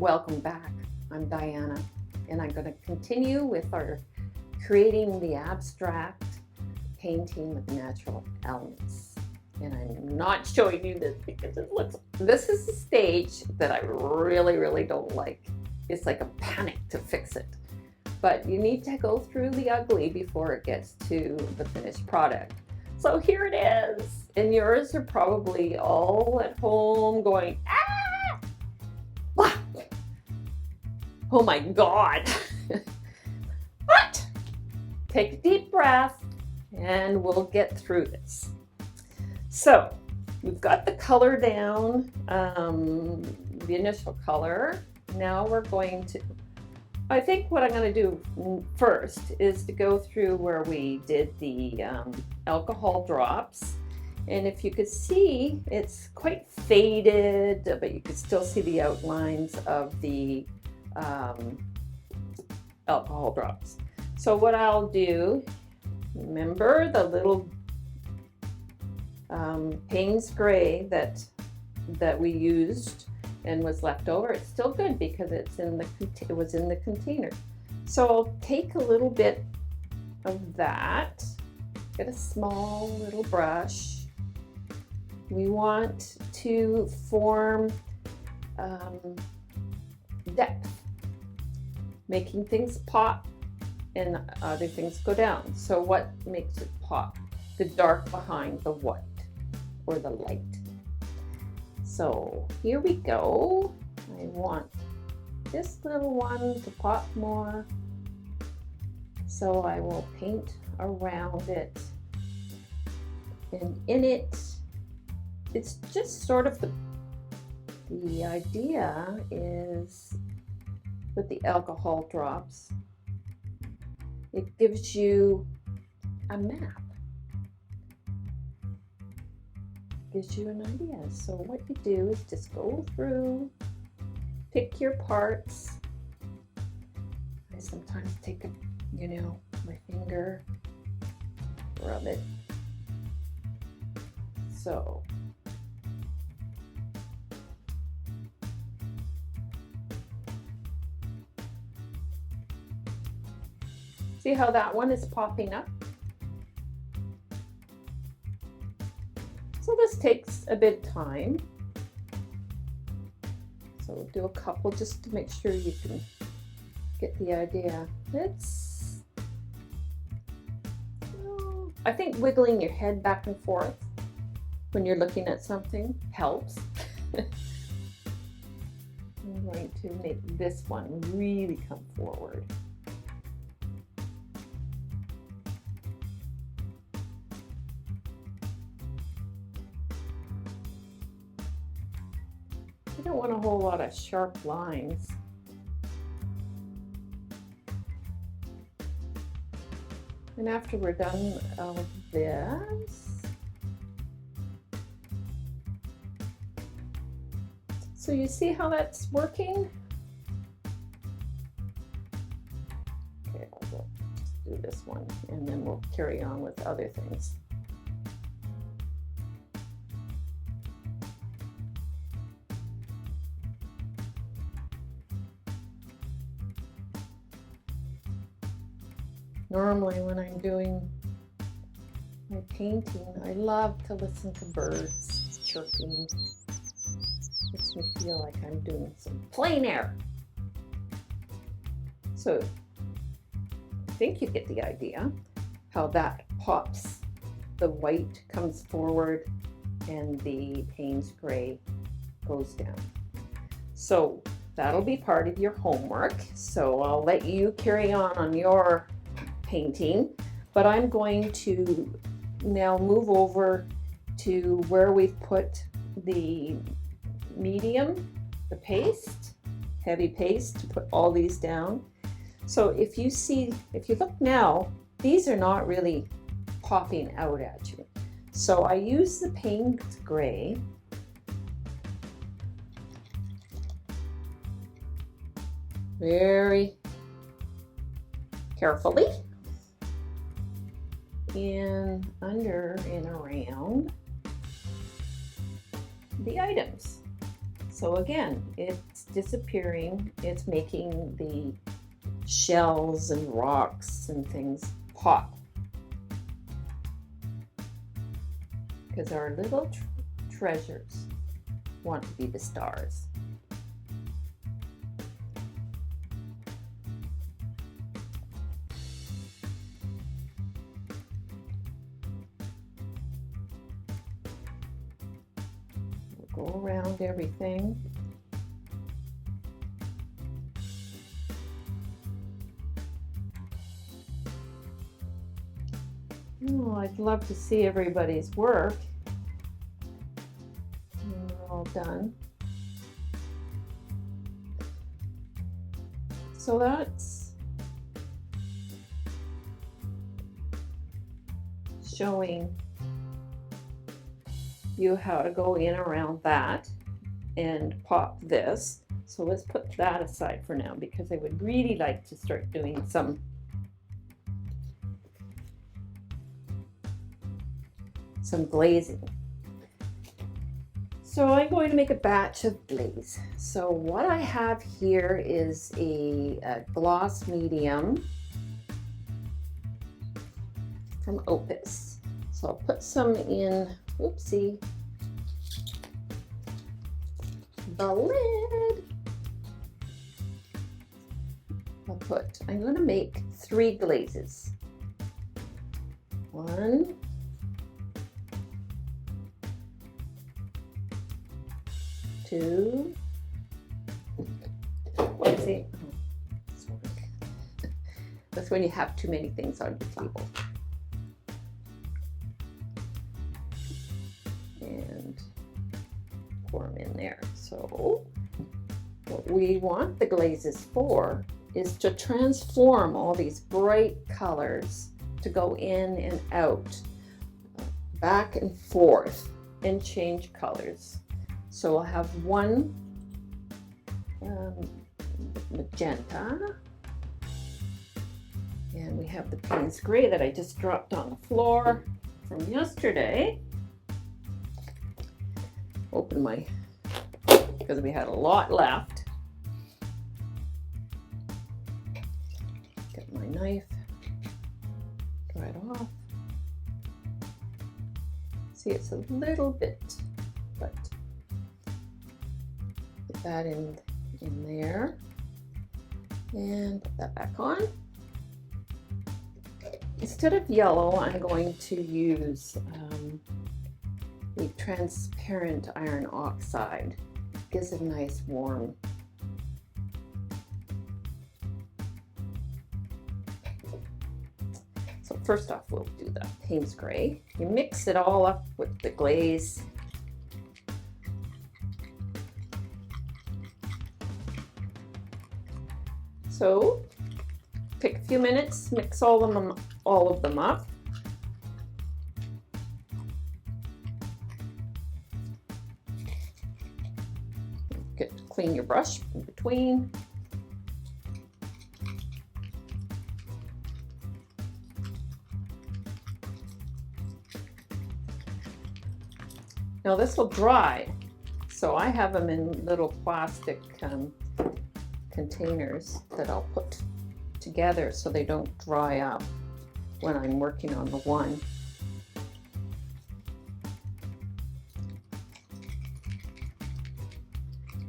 Welcome back. I'm Diana, and I'm going to continue with our creating the abstract painting with natural elements. And I'm not showing you this because this is a stage that I really don't like. It's like a panic to fix it. But you need to go through the ugly before it gets to the finished product. So here it is. And yours are probably all at home going, ah! Oh my God. But take a deep breath and we'll get through this. So we've got the color down, the initial color. Now we're going to, I think what I'm going to do first is to go through where we did the alcohol drops. And if you could see, it's quite faded, but you could still see the outlines of the alcohol drops. So what I'll do, remember the little Payne's gray that we used and was left over? It's still good because it was in the container. So I'll take a little bit of that, get a small little brush. We want to form depth, making things pop and other things go down. So what makes it pop? The dark behind the white or the light. So here we go. I want this little one to pop more. So I will paint around it. And in it, it's just sort of the idea is with the alcohol drops, it gives you a map. Gives you an idea. So what you do is just go through, pick your parts. I sometimes take my finger, rub it. So see how that one is popping up? So this takes a bit of time. So we'll do a couple just to make sure you can get the idea. I think wiggling your head back and forth when you're looking at something helps. I'm going to make this one really come forward. I don't want a whole lot of sharp lines. And after we're done with this, so you see how that's working? Okay, I'll just do this one and then we'll carry on with other things. Normally when I'm doing my painting, I love to listen to birds chirping. Makes me feel like I'm doing some plein air. So I think you get the idea how that pops. The white comes forward and the Payne's gray goes down. So that'll be part of your homework. So I'll let you carry on your painting, but I'm going to now move over to where we've put the medium, the paste, heavy paste, to put all these down. So if you look now, these are not really popping out at you. So I use the Payne's gray very carefully in under and around the items. So again, it's disappearing. It's making the shells and rocks and things pop. Because our little treasures want to be the stars. We'll go around everything. Oh, I'd love to see everybody's work. And we're all done. So that's showing you how to go in around that and pop this. So let's put that aside for now because I would really like to start doing some glazing. So I'm going to make a batch of glaze. So what I have here is a gloss medium from Opus. So I'll put some in, oopsie, the lid. I'm going to make 3 glazes. 1, 2, whoopsie. That's when you have too many things on your table. And pour them in there. So what we want the glazes for is to transform all these bright colors to go in and out, back and forth, and change colors. So we'll have one magenta, and we have the Payne's Gray that I just dropped on the floor from yesterday. Open my, because we had a lot left. Get my knife, dry it off. See, it's a little bit, but put that in there and put that back on. Instead of yellow, I'm going to use the transparent iron oxide. It gives a nice warm. So first off, we'll do the Payne's Gray. You mix it all up with the glaze. So take a few minutes, mix all of them up. Clean your brush in between. Now this will dry, so I have them in little plastic containers that I'll put together so they don't dry up when I'm working on the one.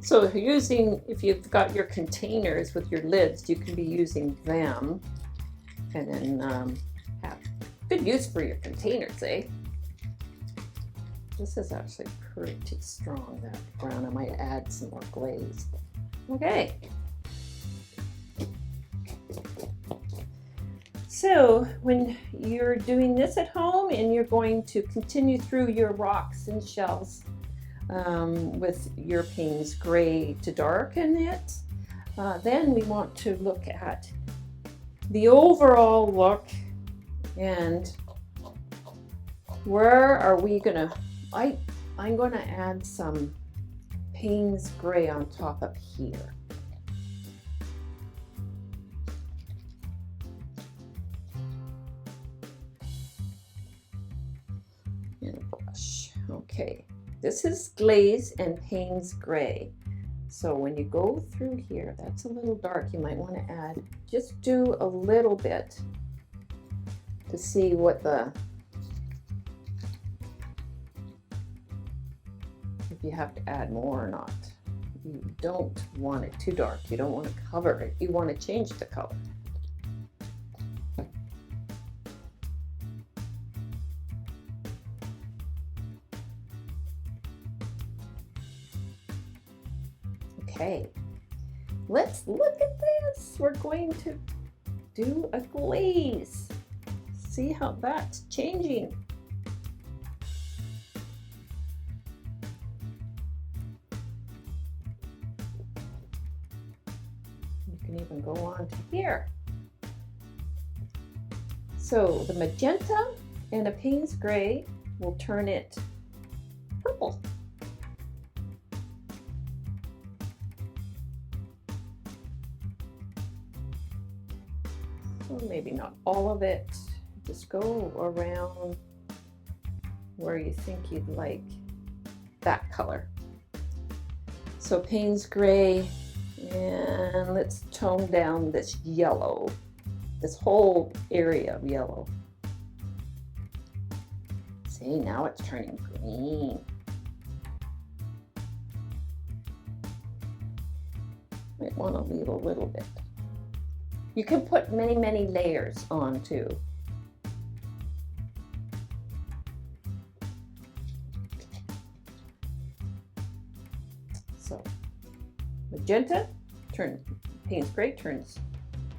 So if you've got your containers with your lids, you can be using them and then have good use for your containers, eh? This is actually pretty strong, that brown. I might add some more glaze. Okay. So when you're doing this at home and you're going to continue through your rocks and shells with your Payne's Gray to darken it, then we want to look at the overall look and where are we gonna, I'm gonna add some Payne's Gray on top of here. And a brush. Okay, this is glaze and Payne's Gray. So when you go through here, that's a little dark. You might want to add, just do a little bit to see what if you have to add more or not. You don't want it too dark. You don't want to cover it. You want to change the color. Okay, let's look at this. We're going to do a glaze. See how that's changing. You can even go on to here. So the magenta and a Payne's gray will turn it purple. Maybe not all of it, just go around where you think you'd like that color. So Payne's gray, and let's tone down this yellow, this whole area of yellow. See, now it's turning green. Might want to leave a little bit. You can put many, many layers on too. So magenta Payne's gray turns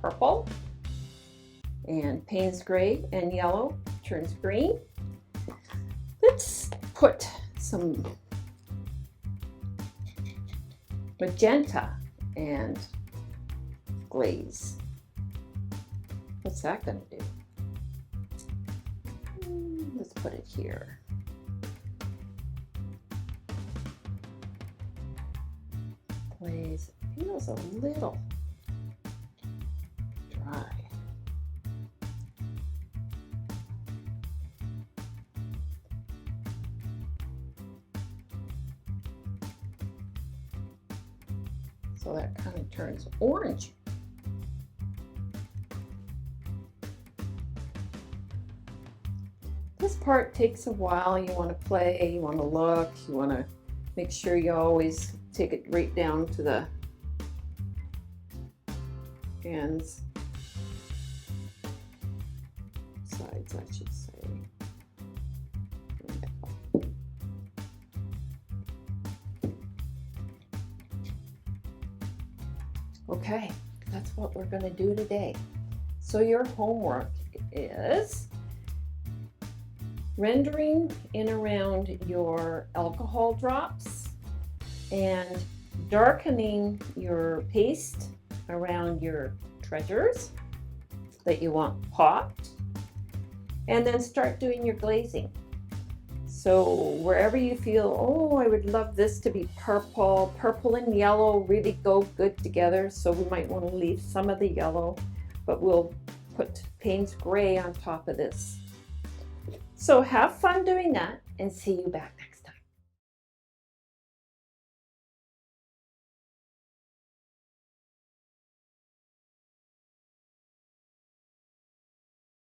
purple, and Payne's gray and yellow turns green. Let's put some magenta and glaze. What's that going to do? Let's put it here. Glaze feels a little dry. So that kind of turns orange. This part takes a while. You want to play, you want to look, you want to make sure you always take it right down to the ends, sides, I should say. Okay, that's what we're going to do today. So your homework is rendering in around your alcohol drops and darkening your paste around your treasures that you want popped, and then start doing your glazing. So wherever you feel, oh, I would love this to be purple, purple and yellow really go good together, so we might want to leave some of the yellow, but we'll put Payne's gray on top of this. So have fun doing that, and see you back